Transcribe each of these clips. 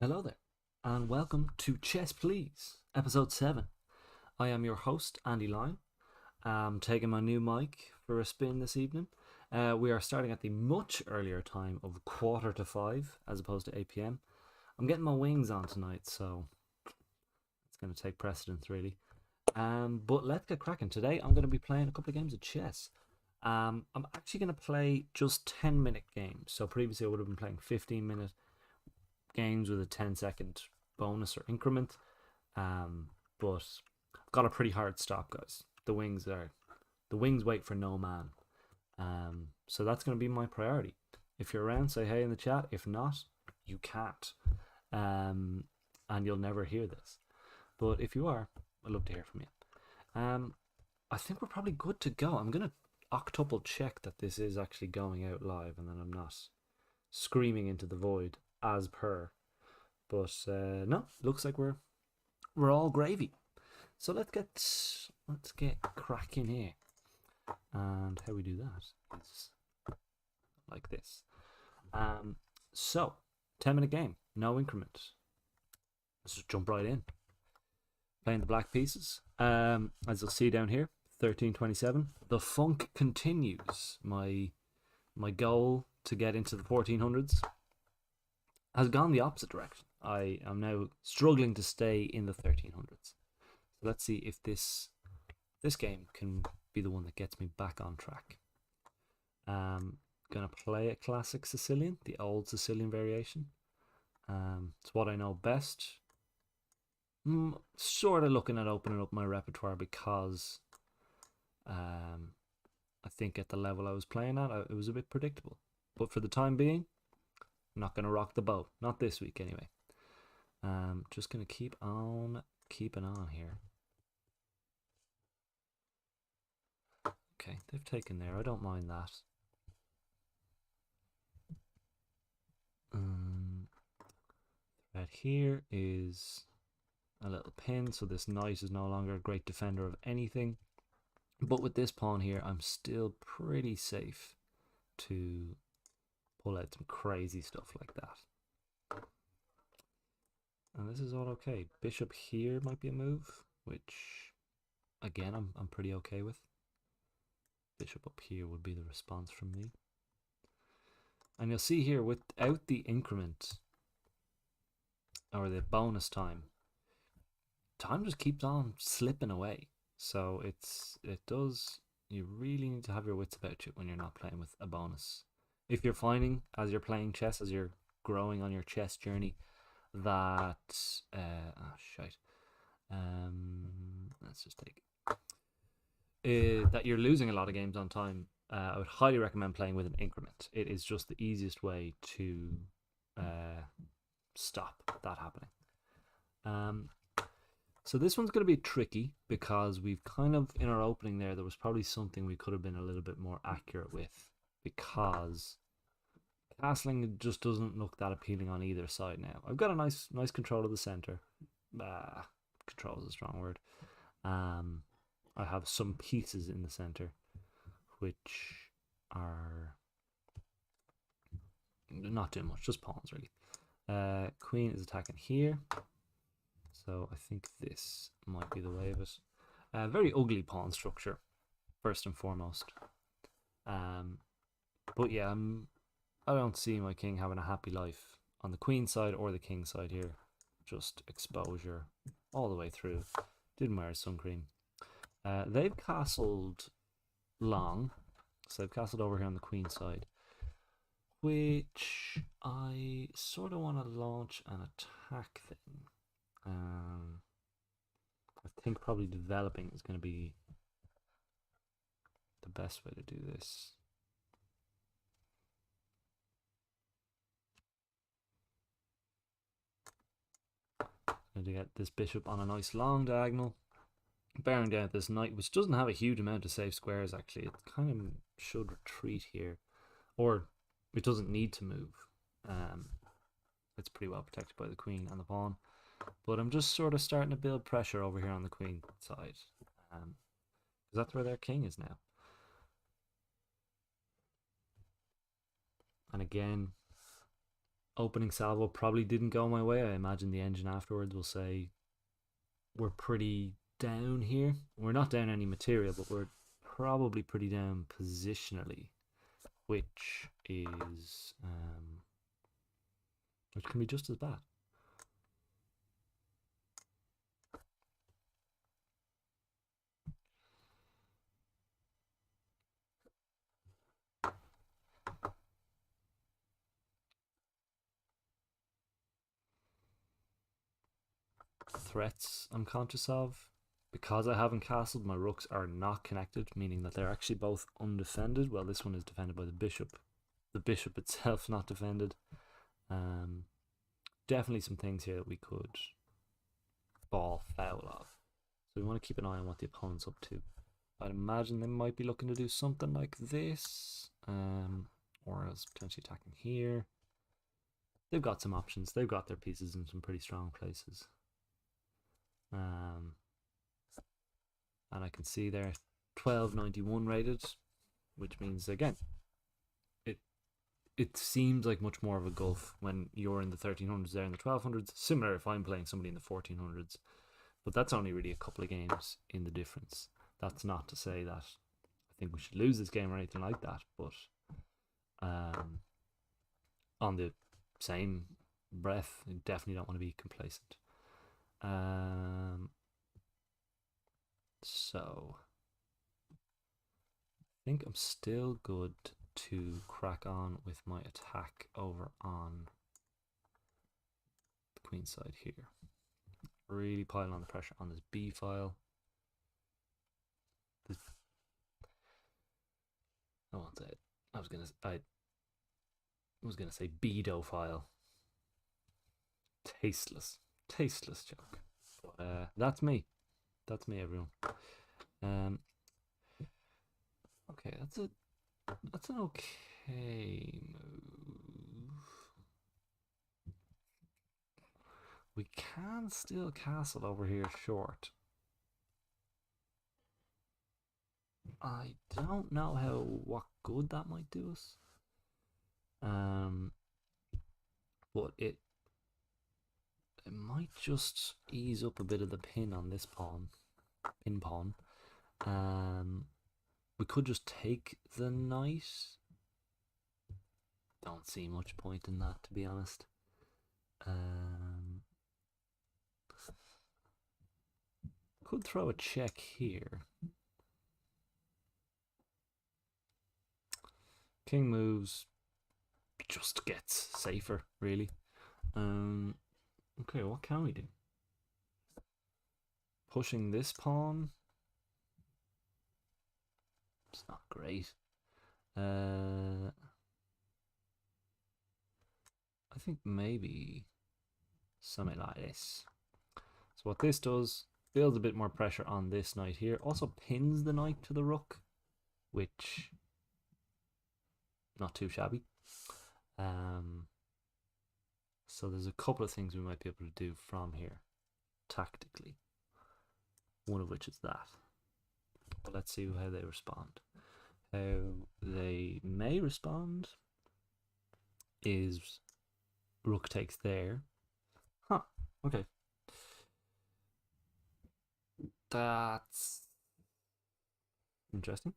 Hello there, and welcome to Chess Please, episode 7. I am your host, Andy Lyne. I'm taking my new mic for a spin this evening. We are starting at the much earlier time of 4:45 as opposed to 8 pm. I'm getting my wings on tonight, so it's going to take precedence, really. But let's get cracking. Today, I'm going to be playing a couple of games of chess. I'm actually going to play just 10-minute games. So previously, I would have been playing 15-minute games with a 10-second bonus or increment. But I've got a pretty hard stop, guys. The wings wait for no man. So that's going to be my priority. If you're around, say hey in the chat. If not, you can't. And you'll never hear this. But if you are, I'd love to hear from you. I think we're probably good to go. I'm going to octuple check that this is actually going out live and that I'm not screaming into the void as per. But no, looks like we're all gravy. So let's get cracking here. And how we do that is like this. So 10-minute game, no increment. Let's just jump right in. Playing the black pieces. As you'll see down here, 1327. The funk continues. My goal to get into the 1400s has gone the opposite direction. I am now struggling to stay in the 1300s. So let's see if this game can be the one that gets me back on track. Gonna play a classic Sicilian, the old Sicilian variation. It's what I know best. Sort of looking at opening up my repertoire because I think at the level I was playing at, it was a bit predictable. But for the time being, I'm not going to rock the boat. Not this week, anyway. Just going to keep on keeping on here. Okay, they've taken there. I don't mind that. Right here is a little pin, so this knight is no longer a great defender of anything. But with this pawn here, I'm still pretty safe to pull out some crazy stuff like that. And this is all okay. Bishop here might be a move, which again I'm pretty okay with. Bishop up here would be the response from me. And you'll see here, without the increment or the bonus time just keeps on slipping away. So you really need to have your wits about you when you're not playing with a bonus. If you're finding, as you're playing chess, as you're growing on your chess journey, that let's just take that you're losing a lot of games on time, I would highly recommend playing with an increment. It is just the easiest way to stop that happening. So this one's going to be tricky because we've kind of, in our opening there was probably something we could have been a little bit more accurate with, because castling just doesn't look that appealing on either side now. I've got a nice control of the center. Control is a strong word. I have some pieces in the center which are not doing much, just pawns really. Queen is attacking here, so I think this might be the way of it. Very ugly pawn structure, first and foremost. But yeah, I don't see my king having a happy life on the queen side or the king side here. Just exposure all the way through. Didn't wear sun cream. They've castled long, so they've castled over here on the queen side, which I sort of want to launch an attack thing. I think probably developing is going to be the best way to do this. Going to get this bishop on a nice long diagonal, bearing down this knight, which doesn't have a huge amount of safe squares actually. It kind of should retreat here, or it doesn't need to move. It's pretty well protected by the queen and the pawn, but I'm just sort of starting to build pressure over here on the queen side, because that's where their king is now. And again, Opening salvo probably didn't go my way. I imagine the engine afterwards will say we're pretty down here. We're not down any material, but we're probably pretty down positionally, which is which can be just as bad. Threats I'm conscious of. Because I haven't castled, my rooks are not connected, meaning that they're actually both undefended. Well, this one is defended by the bishop. The bishop itself not defended. Definitely some things here that we could fall foul of. So we want to keep an eye on what the opponent's up to. I'd imagine they might be looking to do something like this, or else potentially attacking here. They've got some options. They've got their pieces in some pretty strong places. And I can see they're 1291 rated, which means again, it seems like much more of a gulf when you're in the 1300s, they're in the 1200s. Similar if I'm playing somebody in the 1400s, but that's only really a couple of games in the difference. That's not to say that I think we should lose this game or anything like that, but on the same breath, you definitely don't want to be complacent. So I think I'm still good to crack on with my attack over on the queen side here. Really pile on the pressure on this B file. I won't say it. I was gonna say Bedo file. Tasteless joke. But that's me. That's me, everyone. Okay, that's an okay move. We can still castle over here short. I don't know what good that might do us. But it might just ease up a bit of the pin on this pawn. Pin pawn. We could just take the knight. Don't see much point in that, to be honest. Could throw a check here. King moves, just gets safer, really. Okay, what can we do? Pushing this pawn. It's not great. I think maybe something like this. So what this does, builds a bit more pressure on this knight here. Also pins the knight to the rook, which not too shabby. So there's a couple of things we might be able to do from here tactically. One of which is that. But let's see how they respond. How they may respond is rook takes there. Huh, okay. That's interesting.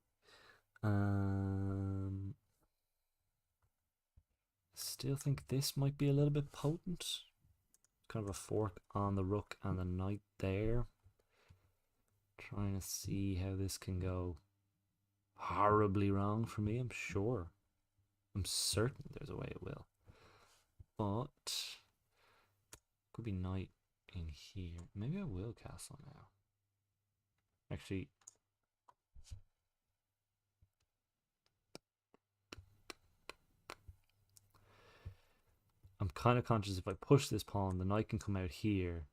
Still think this might be a little bit potent. Kind of a fork on the rook and the knight there. Trying to see how this can go horribly wrong for me, I'm sure. I'm certain there's a way it will. But could be knight in here. Maybe I will castle now. Actually, I'm kind of conscious if I push this pawn, the knight can come out here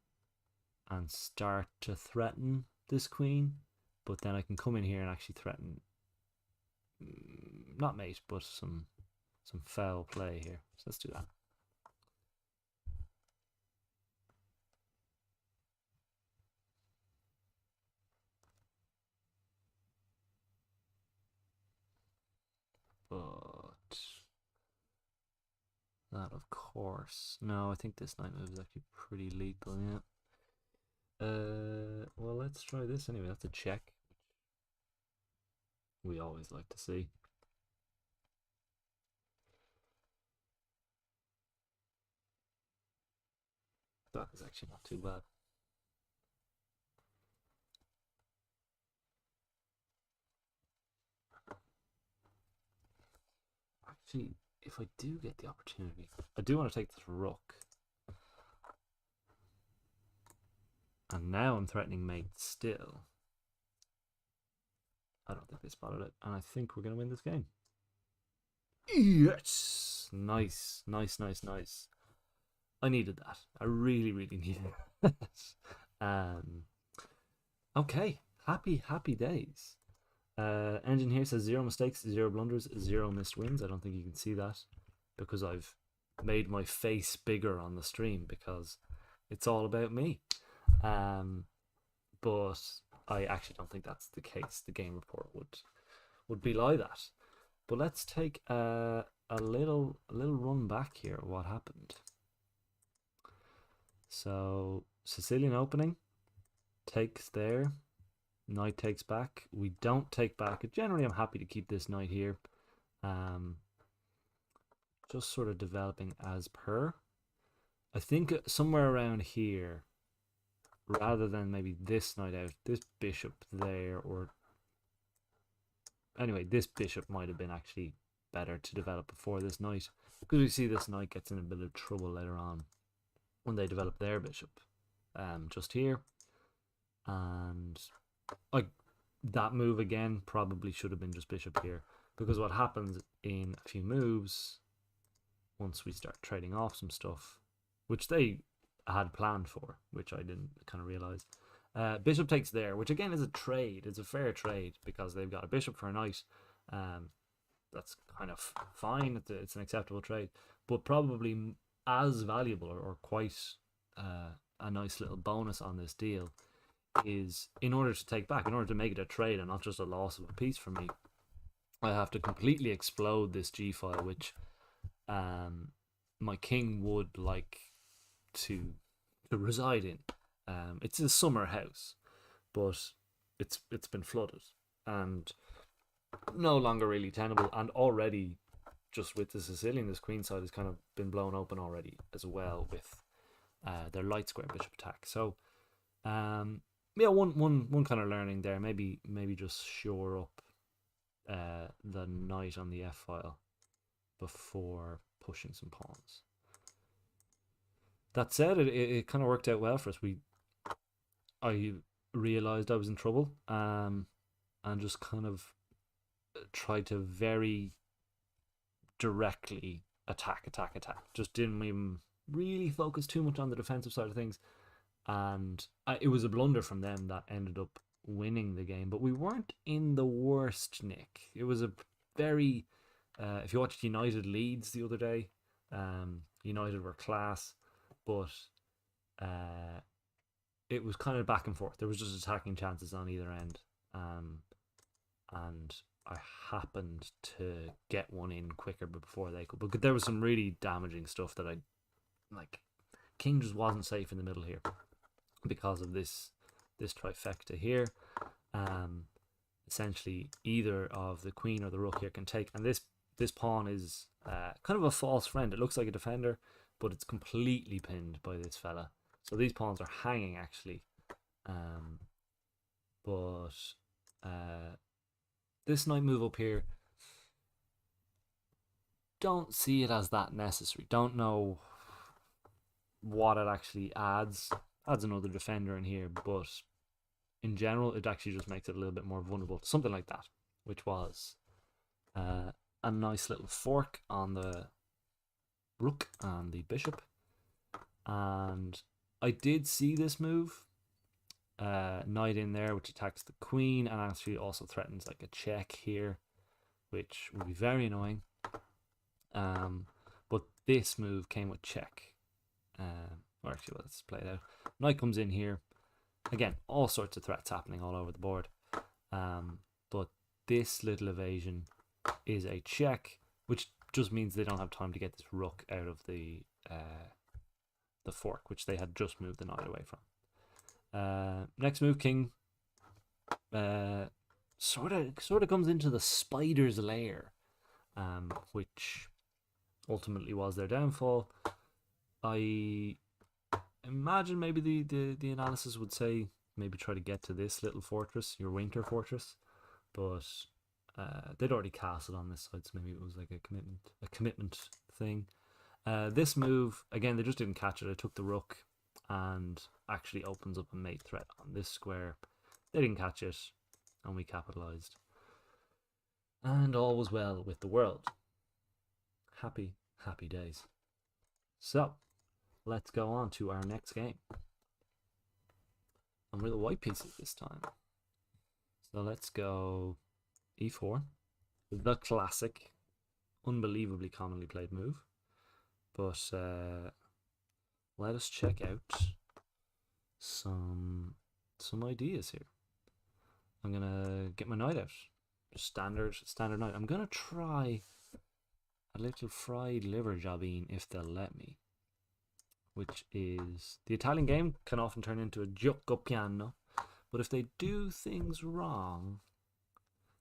and start to threaten this queen, but then I can come in here and actually threaten not mate, but some foul play here. So let's do that. But that, of course. No, I think this knight move is actually pretty lethal, yeah. Well, let's try this anyway. That's a check. We always like to see. That is actually not too bad. Actually, if I do get the opportunity, I do want to take this rook. And now I'm threatening mate still. I don't think they spotted it. And I think we're going to win this game. Yes! Nice, nice, nice, nice. I needed that. I really, really needed it. Okay, happy days. Engine here says 0 mistakes, 0 blunders, 0 missed wins. I don't think you can see that because I've made my face bigger on the stream because it's all about me. But I actually don't think that's the case. The game report would belie that. But let's take a little run back here of what happened. So Sicilian opening takes there. Knight takes back. We don't take back. Generally, I'm happy to keep this knight here. Just sort of developing as per. I think somewhere around here, rather than maybe this knight out, this bishop there, or anyway, this bishop might have been actually better to develop before this knight, because we see this knight gets in a bit of trouble later on when they develop their bishop. Just here, and like that move again probably should have been just bishop here, because what happens in a few moves once we start trading off some stuff, which they had planned for, which I didn't kind of realize. Bishop takes there, which again is a trade. It's a fair trade because they've got a bishop for a knight. That's kind of fine. It's an acceptable trade, but probably as valuable or quite a nice little bonus on this deal is, in order to take back, in order to make it a trade and not just a loss of a piece for me, I have to completely explode this G file, which my king would like to reside in. It's a summer house, but it's been flooded and no longer really tenable, and already just with the Sicilian, this queen side has kind of been blown open already as well with their light square bishop attack. So yeah, one kind of learning there. Maybe just shore up the knight on the f file before pushing some pawns. That said, it kind of worked out well for us. I realized I was in trouble, and just kind of tried to very directly attack. Just didn't even really focus too much on the defensive side of things, and it was a blunder from them that ended up winning the game. But we weren't in the worst nick. It was a very if you watched United Leeds the other day, United were class, but it was kind of back and forth. There was just attacking chances on either end, and I happened to get one in quicker before they could. But there was some really damaging stuff that King just wasn't safe in the middle here because of this trifecta here. Essentially, either of the queen or the rook here can take, and this pawn is kind of a false friend. It looks like a defender, but it's completely pinned by this fella. So these pawns are hanging actually, but this knight move up here, don't see it as that necessary. Don't know what it actually adds. Adds another defender in here, but in general it actually just makes it a little bit more vulnerable to something like that, which was a nice little fork on the rook and the bishop. And I did see this move, knight in there, which attacks the queen and actually also threatens like a check here, which would be very annoying. But this move came with check. Or actually, let's play it out. Knight comes in here. Again, all sorts of threats happening all over the board. But this little evasion is a check, which just means they don't have time to get this rook out of the fork, which they had just moved the knight away from. Next move, king. Sort of comes into the spider's lair, which ultimately was their downfall. I imagine maybe the analysis would say maybe try to get to this little fortress, your winter fortress, but they'd already castled on this side, so maybe it was like a commitment thing. This move, again, they just didn't catch it. I took the rook and actually opens up a mate threat on this square. They didn't catch it, and we capitalized. And all was well with the world. Happy, happy days. So, let's go on to our next game. And we're the white pieces this time. So let's go e4. The classic, unbelievably commonly played move. But let us check out some ideas here. I'm gonna get my knight out. Just standard knight. I'm gonna try a little fried liver jobbing if they'll let me. Which is, the Italian game can often turn into a gioco piano, but if they do things wrong,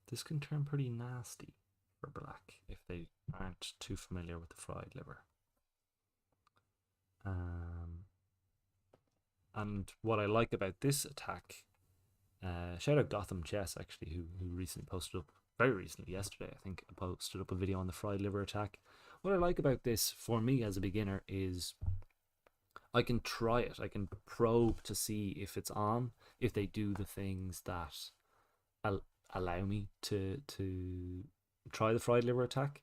this can turn pretty nasty for black if they aren't too familiar with the fried liver. And what I like about this attack, shout out Gotham Chess actually, who recently posted up, very recently, yesterday I think, posted up a video on the fried liver attack. What I like about this for me as a beginner is I can try it. I can probe to see if it's on, if they do the things that allow me to try the fried liver attack.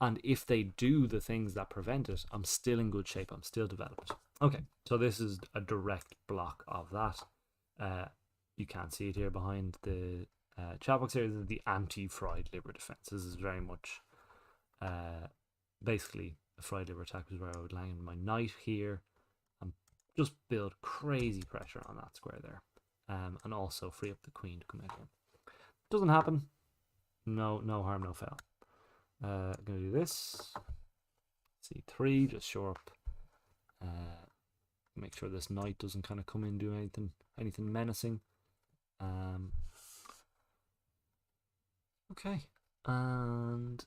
And if they do the things that prevent it, I'm still in good shape. I'm still developed. Okay, so this is a direct block of that. You can't see it here behind the chat box here. This is the anti-fried liver defense. This is very much basically a fried liver attack is where I would land my knight here and just build crazy pressure on that square there, and also free up the queen to come out here. Doesn't happen. No harm, no foul. I'm gonna do this. C3, just shore up. Make sure this knight doesn't kind of come in and do anything menacing. Okay, and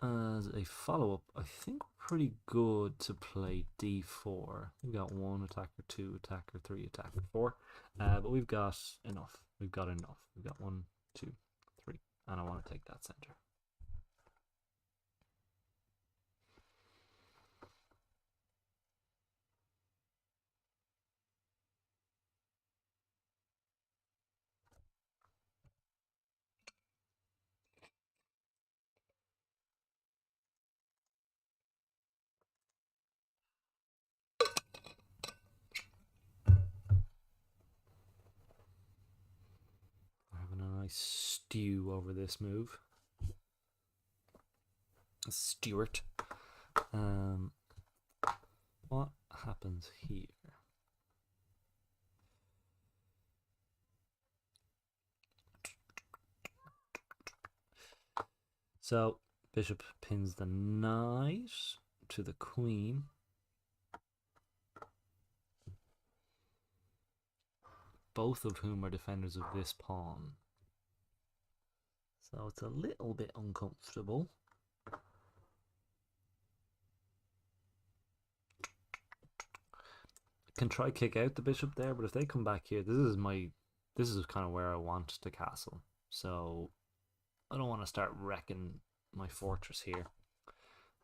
as a follow-up, I think we're pretty good to play d4. We've got 1 attacker, 2 attacker, 3 attacker, 4. But we've got enough. We've got 1, 2, 3. And I want to take that center. Stew over this move. Stewart. What happens here? So bishop pins the knight to the queen. Both of whom are defenders of this pawn. So it's a little bit uncomfortable. Can try kick out the bishop there, but if they come back here, this is kind of where I want to castle. So I don't want to start wrecking my fortress here,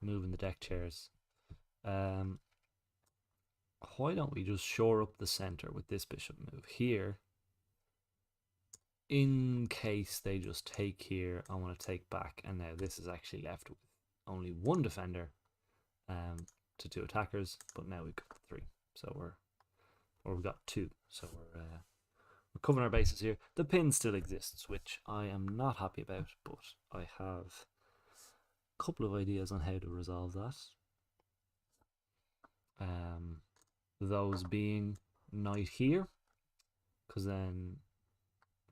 moving the deck chairs. Why don't we just shore up the center with this bishop move here? In case they just take here, I want to take back, and now this is actually left with only 1 defender to 2 attackers, but now we've got 3, so we've got 2, so we're covering our bases here. The pin still exists, which I am not happy about, but I have a couple of ideas on how to resolve that. Those being knight here, because then,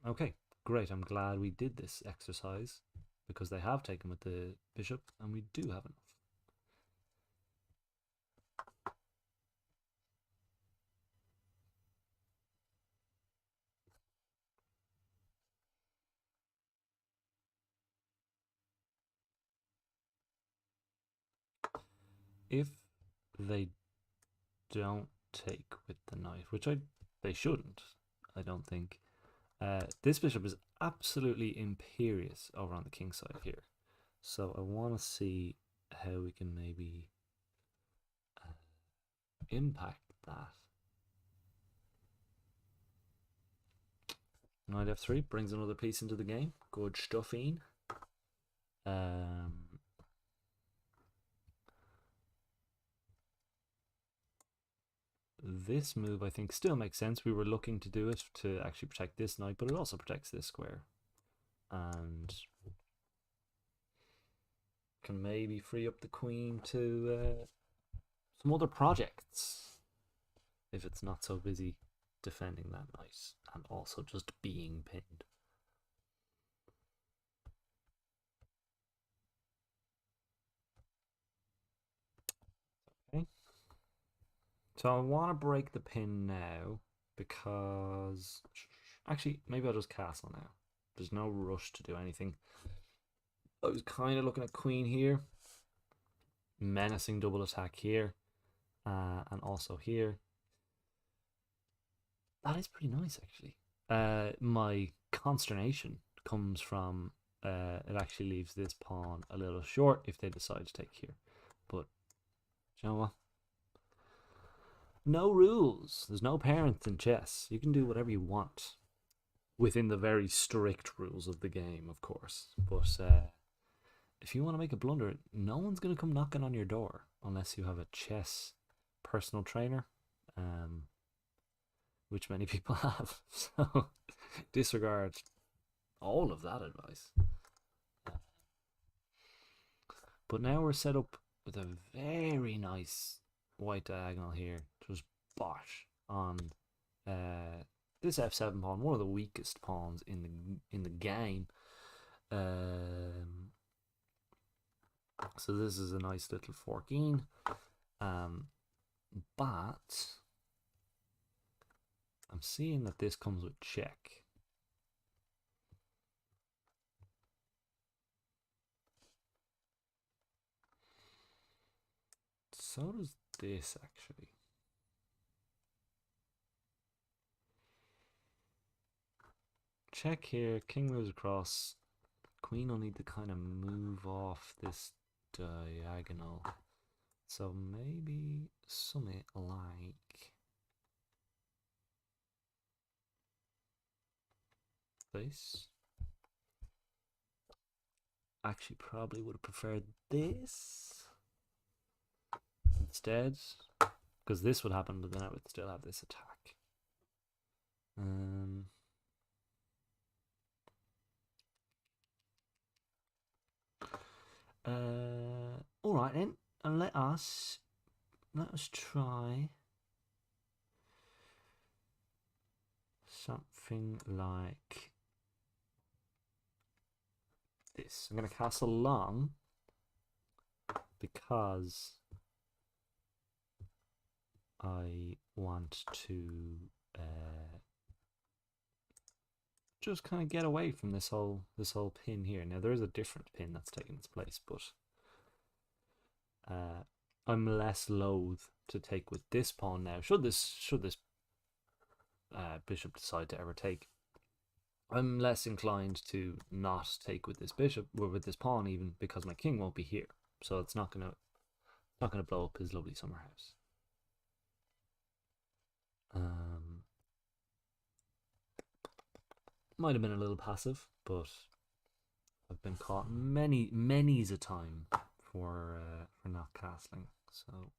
okay, great, I'm glad we did this exercise, because they have taken with the bishop, and we do have enough. If they don't take with the knight, which they shouldn't, I don't think. This bishop is absolutely imperious over on the king side here. So I want to see how we can maybe impact that. Knight f3 brings another piece into the game. Good stuffing. This move, I think, still makes sense. We were looking to do it to actually protect this knight, but it also protects this square. And can maybe free up the queen to some other projects if it's not so busy defending that knight and also just being pinned. Okay. So I want to break the pin now because actually maybe I'll just castle now. There's no rush to do anything. I was kind of looking at queen here, menacing double attack here, and also here. That is pretty nice, actually. My consternation comes from it actually leaves this pawn a little short if they decide to take here. But you know what? No rules. There's no parents in chess. You can do whatever you want within the very strict rules of the game, of course. But if you want to make a blunder, no one's going to come knocking on your door unless you have a chess personal trainer, which many people have. So disregard all of that advice. But now we're set up with a very nice white diagonal here. Just bosh on this f7 pawn, one of the weakest pawns in the game. So this is a nice little forking, but I'm seeing that this comes with check. So does this actually. Check here, king moves across. Queen will need to kind of move off this diagonal. So maybe something like this. Actually, probably would have preferred this instead, because this would happen, but then I would still have this attack. All right then, and let us try something like this. I'm going to castle long because I want to just kind of get away from this whole pin here. Now there is a different pin that's taking its place, but I'm less loath to take with this pawn now. Should this bishop decide to ever take, I'm less inclined to not take with this bishop or with this pawn, even because my king won't be here, so it's not gonna blow up his lovely summer house. Might have been a little passive, but I've been caught many's a time for not castling. So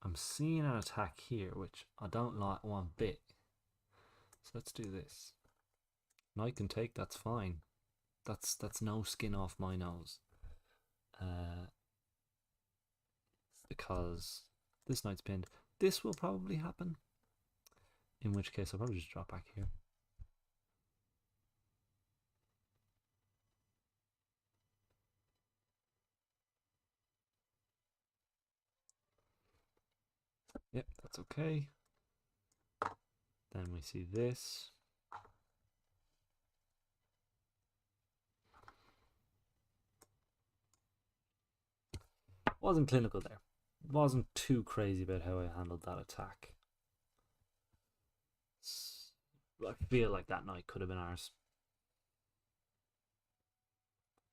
I'm seeing an attack here, which I don't like one bit. So let's do this. Knight can take. That's fine. That's no skin off my nose. Because this knight's pinned. This will probably happen. In which case, I'll probably just drop back here. Yep, that's okay. Then we see this. Wasn't clinical there. Wasn't too crazy about how I handled that attack. I feel like that knight could have been ours.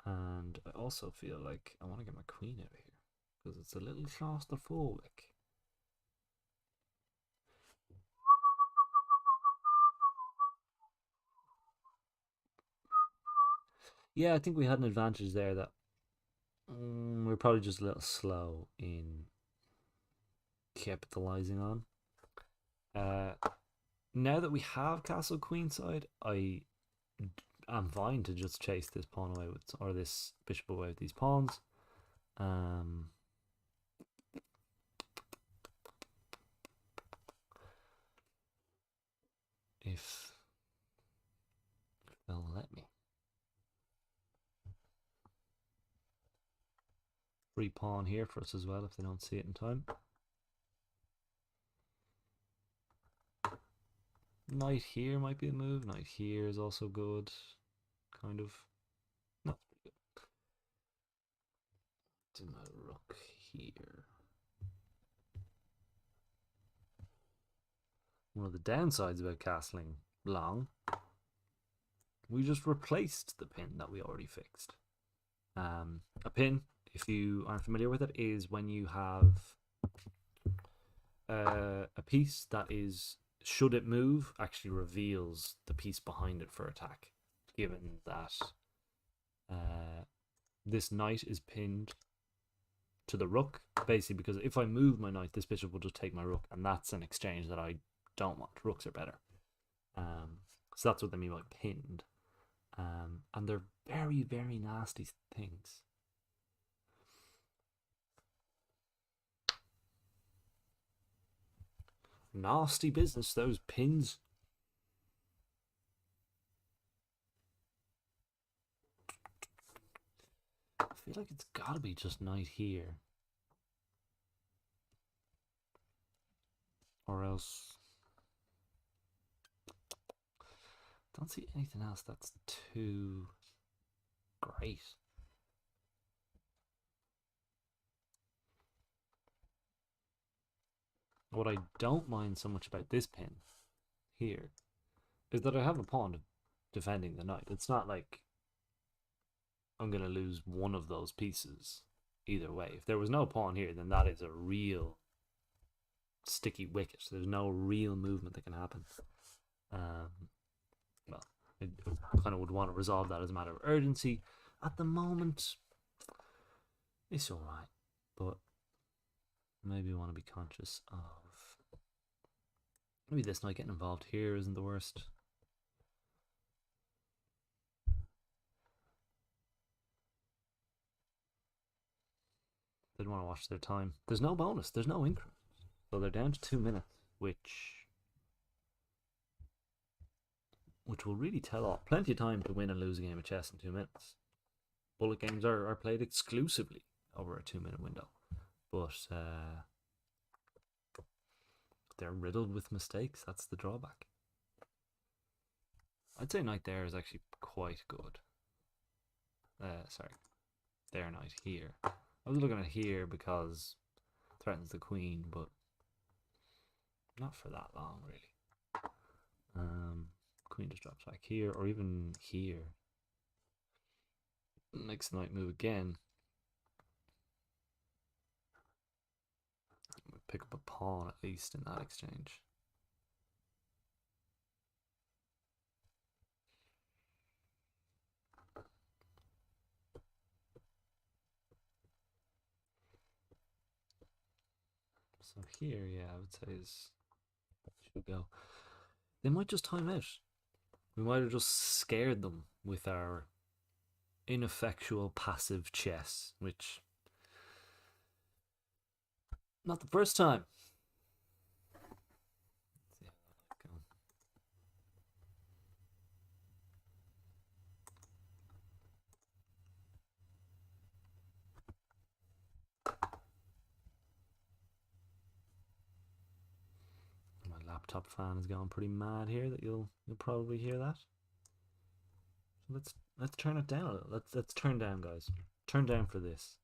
And I also feel like I want to get my queen out of here because it's a little claustrophobic. Yeah, I think we had an advantage there that we're probably just a little slow in capitalizing on. Now that we have castle queenside, I'm fine to just chase this pawn away with, or this bishop away with these pawns. If they'll let me. Free pawn here for us as well if they don't see it in time. Knight here might be a move. Knight here is also good. Kind of. No, it's pretty good. Do my rook here. One of the downsides about castling long, we just replaced the pin that we already fixed. A pin, if you aren't familiar with it, is when you have a piece that is, should it move, actually reveals the piece behind it for attack, given that this knight is pinned to the rook, basically because if I move my knight, this bishop will just take my rook, and that's an exchange that I don't want. Rooks are better. So that's what they mean by pinned. And they're very, very nasty things. Nasty business, those pins. I feel like it's gotta be just knight here. Or else... don't see anything else that's too great. What I don't mind so much about this pin here is that I have a pawn defending the knight. It's not like I'm going to lose one of those pieces either way. If there was no pawn here, then that is a real sticky wicket. There's no real movement that can happen. Well, I kind of would want to resolve that as a matter of urgency. At the moment, it's alright, but maybe I want to be conscious of... maybe this knight getting involved here isn't the worst. They don't want to watch their time. There's no bonus, there's no increment. So they're down to 2 minutes, which will really tell off. Plenty of time to win and lose a game of chess in 2 minutes. Bullet games are played exclusively over a 2-minute window. But they're riddled with mistakes. That's the drawback. I'd say knight there is actually quite good. Sorry. Their knight here. I was looking at here because it threatens the queen, but not for that long, really. Queen just drops back here, or even here. Next knight move again. We'll pick up a pawn at least in that exchange. So here, yeah, I would say is should go. They might just time out. We might have just scared them with our ineffectual passive chess, which not the first time. laptop fan is going pretty mad here. That you'll probably hear that. So let's turn it down a little. Let's turn down, guys. Turn down for this.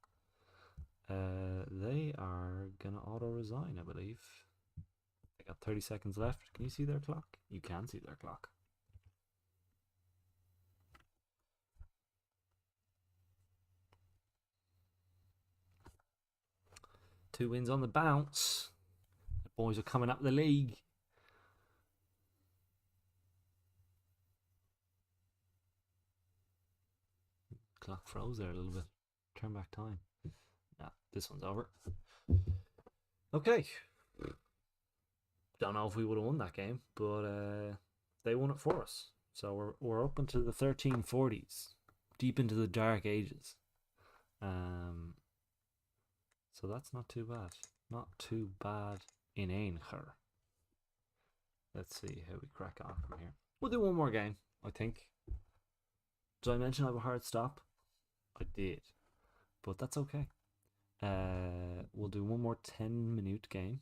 They are gonna auto resign, I believe. They got 30 seconds left. Can you see their clock? You can see their clock. Two wins on the bounce. The boys are coming up the league. Clock froze there a little bit. Turn back time. Nah, this one's over. Okay. Don't know if we would have won that game, but they won it for us. So we're up into the 1340s, deep into the dark ages. So that's not too bad. Not too bad in Ainher. Let's see how we crack on from here. We'll do one more game, I think. Did I mention I have a hard stop? I did. But that's okay. We'll do one more 10-minute game.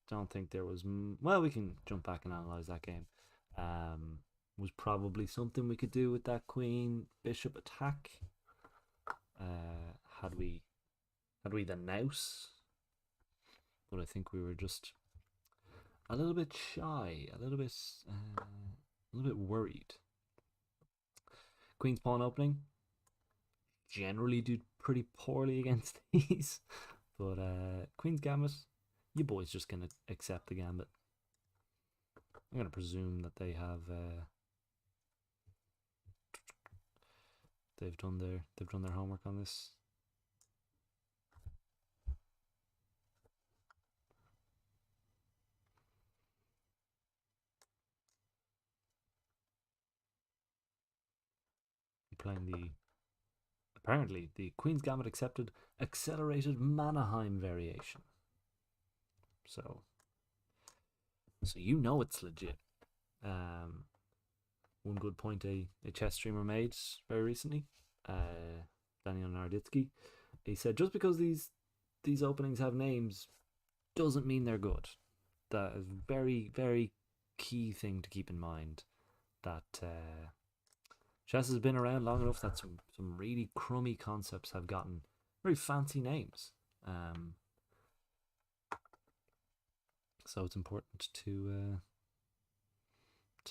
Don't think there was... Well, we can jump back and analyse that game. Was probably something we could do with that queen bishop attack. Had we the nous, but I think we were just a little bit shy, a little bit worried. Queen's pawn opening generally do pretty poorly against these, but Queen's gambit, you boys just gonna accept the gambit. I'm gonna presume that they have they've done their homework on this. Playing apparently the Queen's Gambit accepted accelerated Mannheim variation. So you know it's legit. One good point a chess streamer made very recently, Daniel Narditsky, he said just because these openings have names doesn't mean they're good. That is a very, very key thing to keep in mind, that chess has been around long enough that some really crummy concepts have gotten very fancy names. So it's important to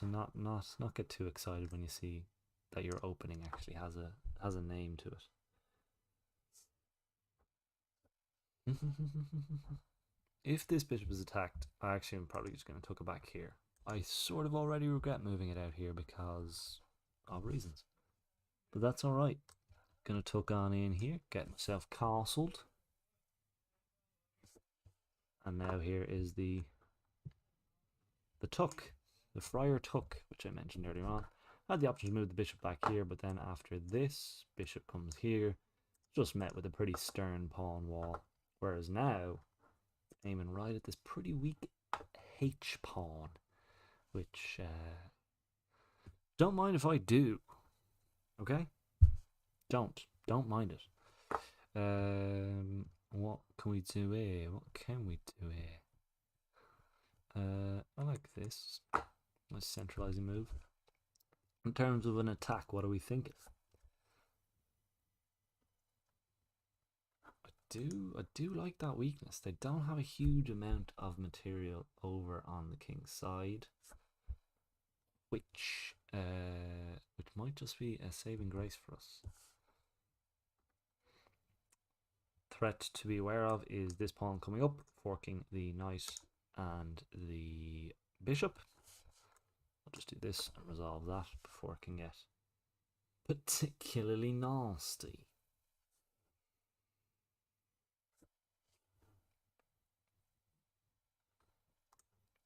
not get too excited when you see that your opening actually has a name to it. If this bishop is attacked, I actually am probably just going to tuck it back here. I sort of already regret moving it out here because of reasons, but that's all right. Gonna tuck on in here, get myself castled, and now here is the tuck, the friar tuck, which I mentioned earlier on. I had the option to move the bishop back here, but then after this, bishop comes here, just met with a pretty stern pawn wall. Whereas now, aiming right at this pretty weak H pawn, which don't mind if I do. Okay, don't mind it. What can we do here? What can we do here? I like this. Nice centralizing move. In terms of an attack, what are we thinking? I do like that weakness. They don't have a huge amount of material over on the king's side, which might just be a saving grace for us. Threat to be aware of is this pawn coming up, forking the knight and the bishop. I'll just do this and resolve that before it can get particularly nasty.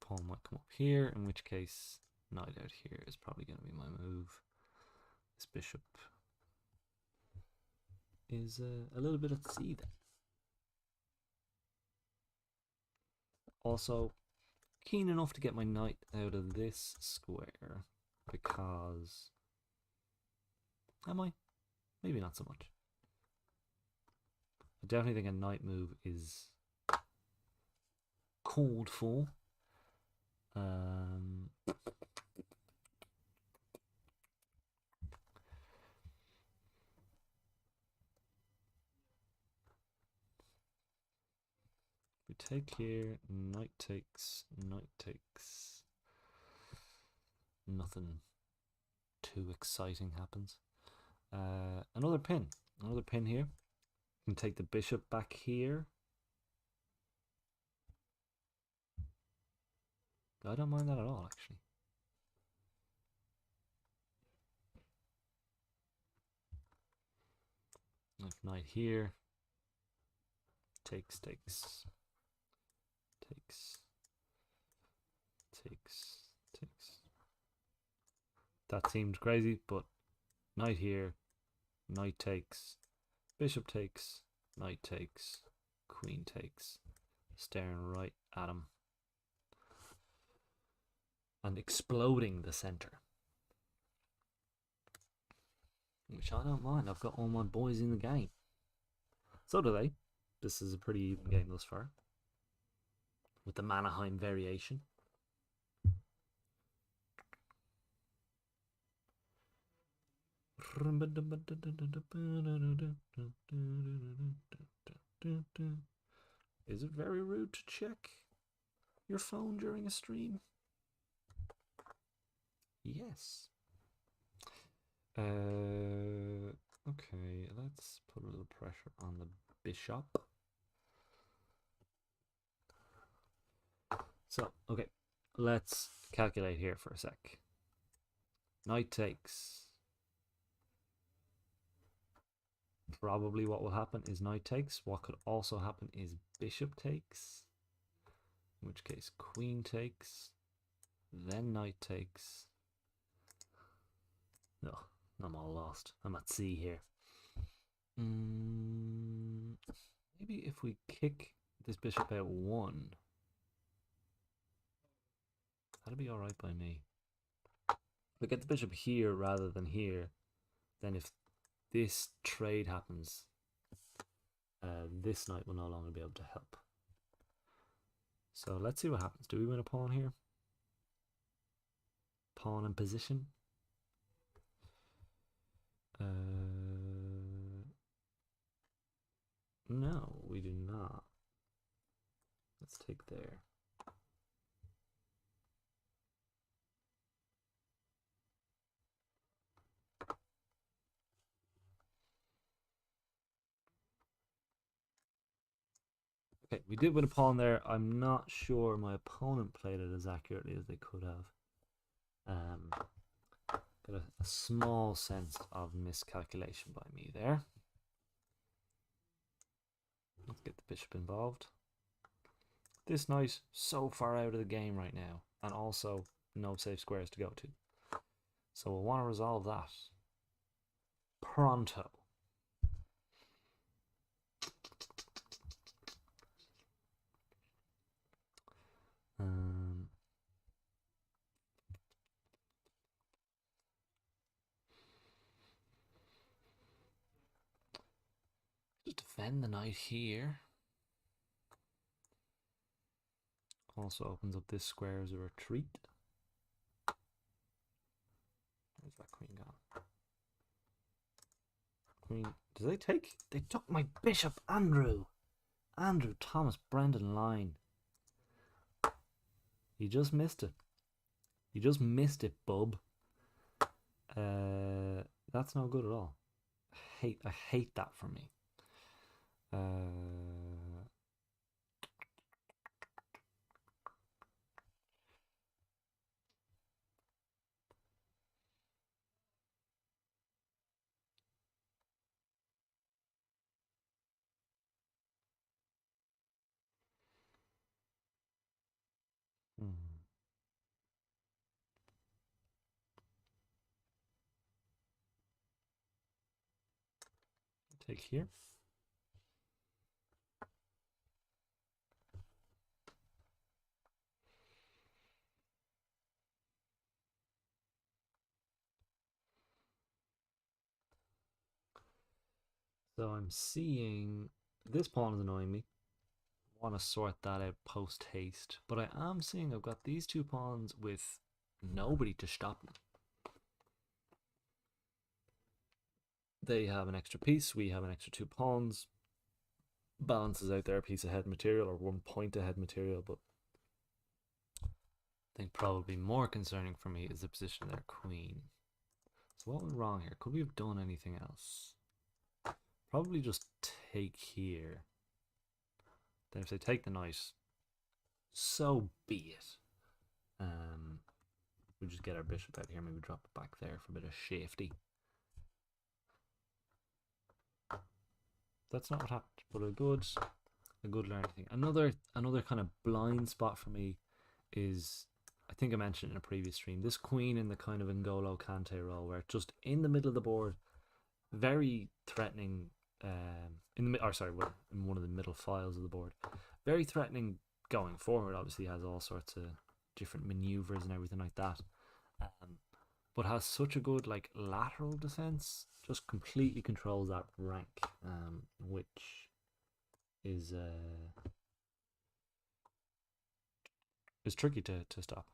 Pawn might come up here, in which case knight out here is probably going to be my move. This bishop is a little bit at sea then. Also, keen enough to get my knight out of this square, because... Am I? Maybe not so much. I definitely think a knight move is called for. We take here, knight takes, nothing too exciting happens. Another pin here. You can take the bishop back here. I don't mind that at all, actually. Like knight here. Takes. That seemed crazy, but knight here, knight takes, bishop takes, knight takes, queen takes, staring right at him and exploding the center, which I don't mind. I've got all my boys in the game. So do they. This is a pretty even game thus far, with the Mannerheim variation. Is it very rude to check your phone during a stream? Yes. Okay, let's put a little pressure on the bishop. So, okay, let's calculate here for a sec. Knight takes. Probably what will happen is knight takes. What could also happen is bishop takes, in which case queen takes, then knight takes. No, I'm all lost. I'm at sea here. Maybe if we kick this bishop out one, that'll be alright by me. If we get the bishop here rather than here, then if this trade happens, this knight will no longer be able to help. So let's see what happens. Do we win a pawn here? Pawn in position. No, we do not. Let's take there. Okay, we did win a pawn there. I'm not sure my opponent played it as accurately as they could have. Got a small sense of miscalculation by me there. Let's get the bishop involved. This knight so far out of the game right now, and also no safe squares to go to. So we'll want to resolve that pronto. Just defend the knight here. Also opens up this square as a retreat. Where's that queen gone? Queen. Did they take? They took my bishop, Andrew. Andrew Thomas Brendan Line. You just missed it. You just missed it, bub. That's no good at all. I hate that for me. Take here. So I'm seeing this pawn is annoying me. want to sort that out post haste. But I am seeing I've got these two pawns with nobody to stop them. They have an extra piece, we have an extra 2 pawns. Balances out their piece ahead material or 1 point ahead material, but I think probably more concerning for me is the position of their queen. So what went wrong here? Could we have done anything else? Probably just take here. Then if they take the knight, so be it. We just get our bishop out here, maybe drop it back there for a bit of safety. That's not what happened, but a good learning thing. Another kind of blind spot for me is, I think I mentioned in a previous stream, this queen in the kind of N'Golo Kante role, where it's just in the middle of the board, very threatening. In one of the middle files of the board, very threatening going forward. Obviously, has all sorts of different maneuvers and everything like that, but has such a good like lateral defense. Just completely controls that rank, which is tricky to stop.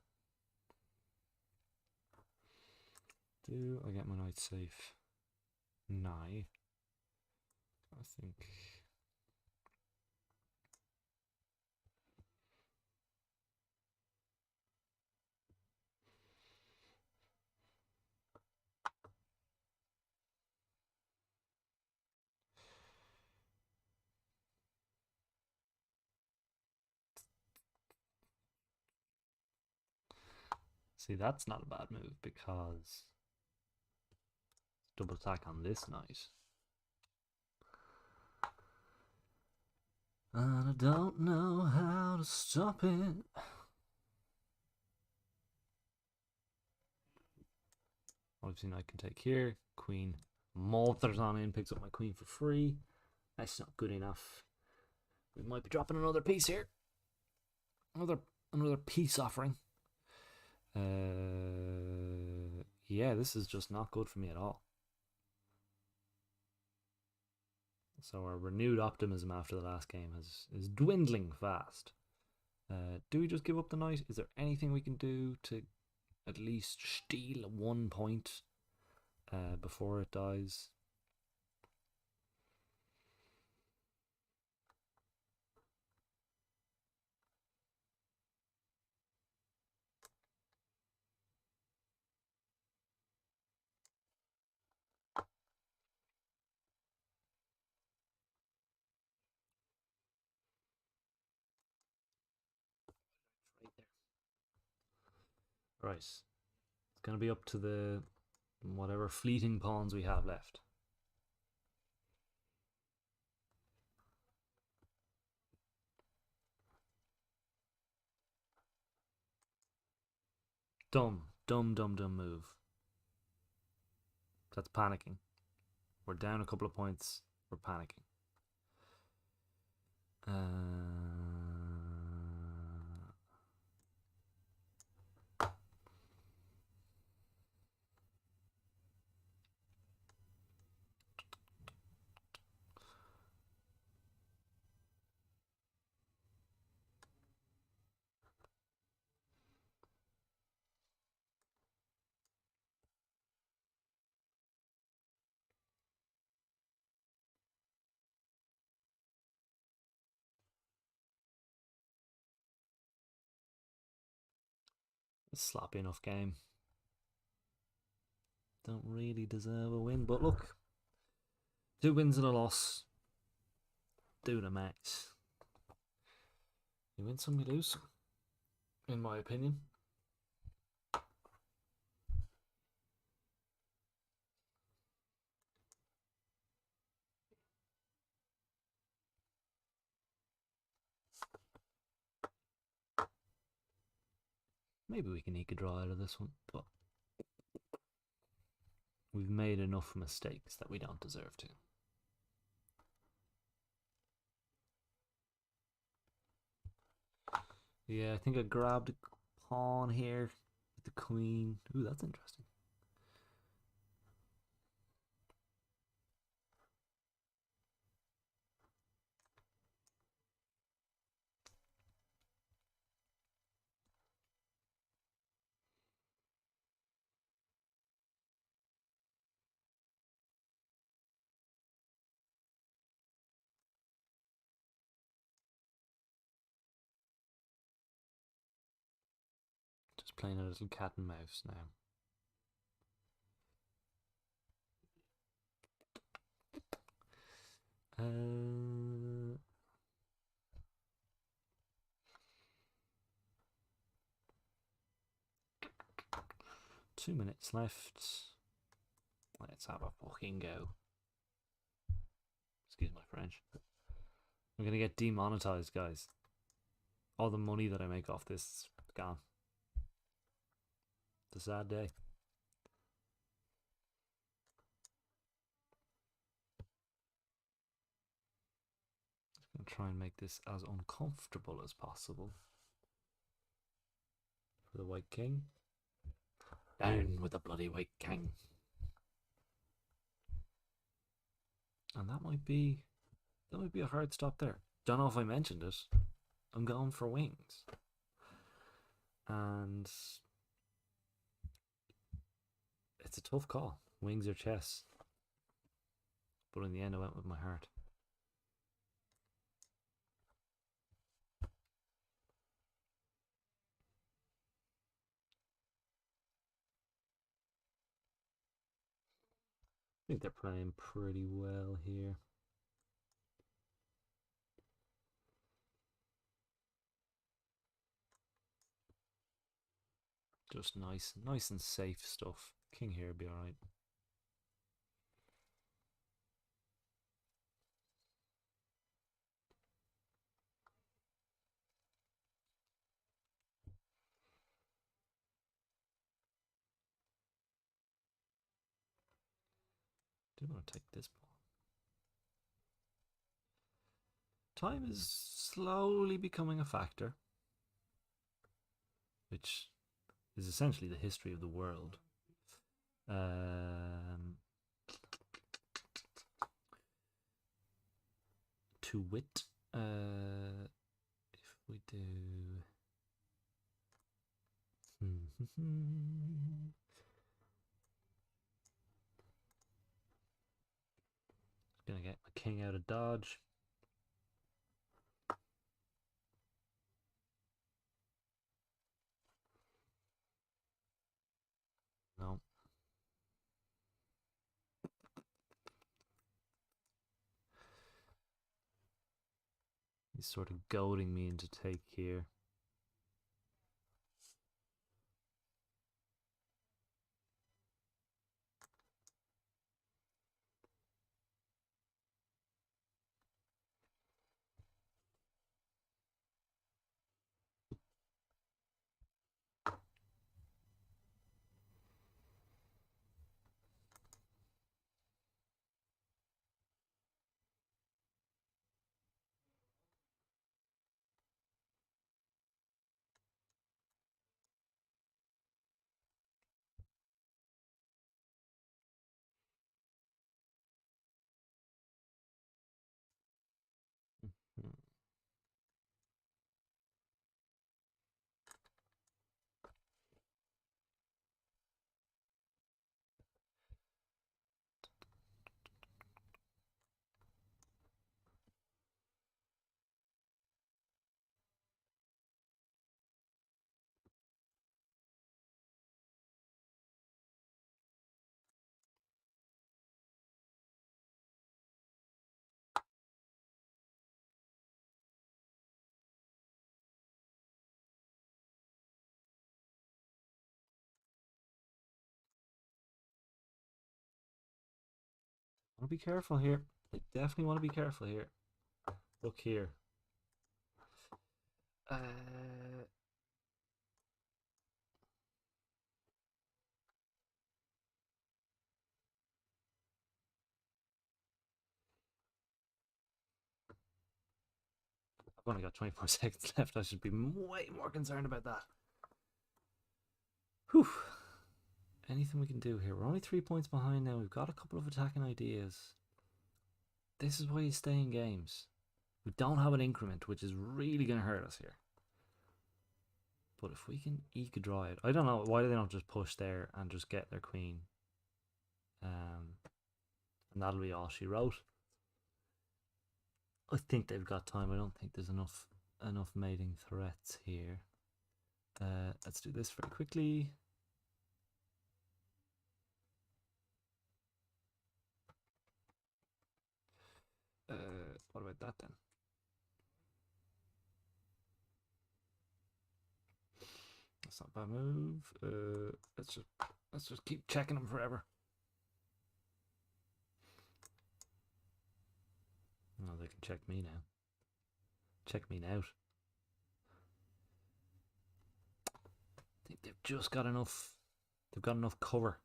Do I get my knight safe? No. I think. See, that's not a bad move because double attack on this knight. And I don't know how to stop it. Obviously, knight can take here. Queen malters on in, picks up my queen for free. That's not good enough. We might be dropping another piece here. Another peace offering. Yeah, this is just not good for me at all. So our renewed optimism after the last game is dwindling fast. Do we just give up the knight? Is there anything we can do to at least steal 1 point before it dies? Right. It's going to be up to the whatever fleeting pawns we have left. Dumb move. That's panicking. We're down a couple of points. We're panicking. Sloppy enough game. Don't really deserve a win, but look, 2 wins and a loss. Do the max. You win some, you lose some, in my opinion. Maybe we can eke a draw out of this one, but we've made enough mistakes that we don't deserve to. Yeah, I think I grabbed a pawn here with the queen. Ooh, that's interesting. playing a little cat and mouse now. Uh, 2 minutes left. Let's have a fucking go. Excuse my French. I'm gonna get demonetized, guys. All the money that I make off this is gone. It's a sad day. I'm gonna try and make this as uncomfortable as possible for the White King. Down with the bloody White King. And that might be a hard stop there. Don't know if I mentioned it. I'm going for wings. And it's a tough call. Wings or chess. But in the end I went with my heart. I think they're playing pretty well here. Just nice and safe stuff. King here would be alright. Do want to take this pawn. Time is slowly becoming a factor, which is essentially the history of the world. To wit, if we do gonna get my king out of dodge. No. He's sort of goading me into take here. I want to be careful here. I definitely want to be careful here. Look here. I've only got 24 seconds left. I should be way more concerned about that. Whew. Anything we can do here. We're only 3 points behind now. We've got a couple of attacking ideas. This is why you stay in games. We don't have an increment, which is really going to hurt us here. But if we can eke a draw out, I don't know, why do they not just push there and just get their queen? And that'll be all she wrote. I think they've got time. I don't think there's enough mating threats here. Let's do this very quickly. What about that then? That's not a bad move. Let's just keep checking them forever. Oh, they can check me now. Check me out. I think they've just got enough. They've got enough cover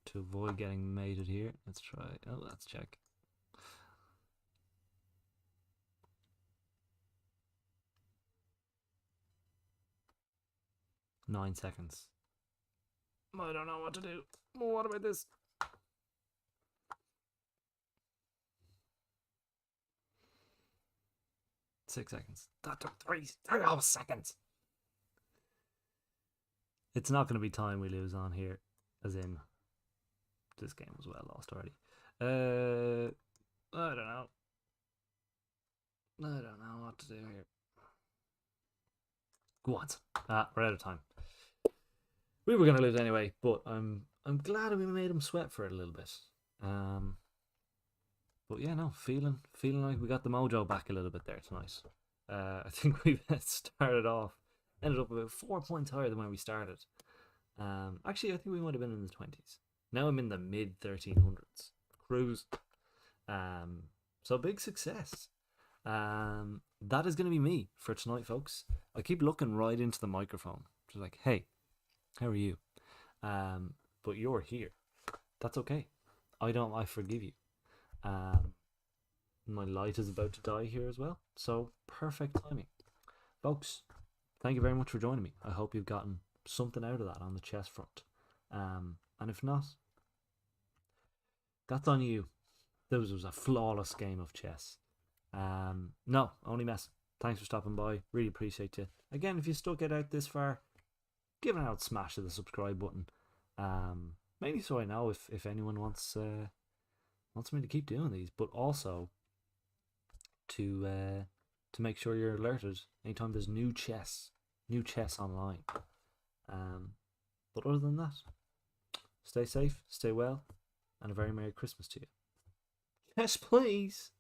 to avoid getting mated here. Let's try. Oh, let's check. Nine seconds. I don't know what to do. What about this? Six seconds. That took three seconds. It's not going to be time we lose on here, as in this game was well lost already. I don't know. I don't know what to do here. Go on. We're out of time. We were going to lose anyway, but I'm glad we made him sweat for it a little bit. But yeah, no, feeling like we got the mojo back a little bit there tonight. I think we started off, ended up about 4 points higher than when we started. Actually, I think we might have been in the 20s. Now I'm in the mid 1300s. Cruise. So big success. That is going to be me for tonight, folks. I keep looking right into the microphone, just like, hey, how are you? But you're here. That's okay. I forgive you. My light is about to die here as well, so perfect timing. Folks, thank you very much for joining me. I hope you've gotten something out of that on the chess front. And if not, that's on you. This was a flawless game of chess. No, only mess. Thanks for stopping by. Really appreciate you. Again, if you stuck it out this far, give it an out smash to the subscribe button. Mainly so I know if anyone wants me to keep doing these, but also to make sure you're alerted anytime there's new chess online. But other than that, stay safe, stay well, and a very Merry Christmas to you. Yes, please.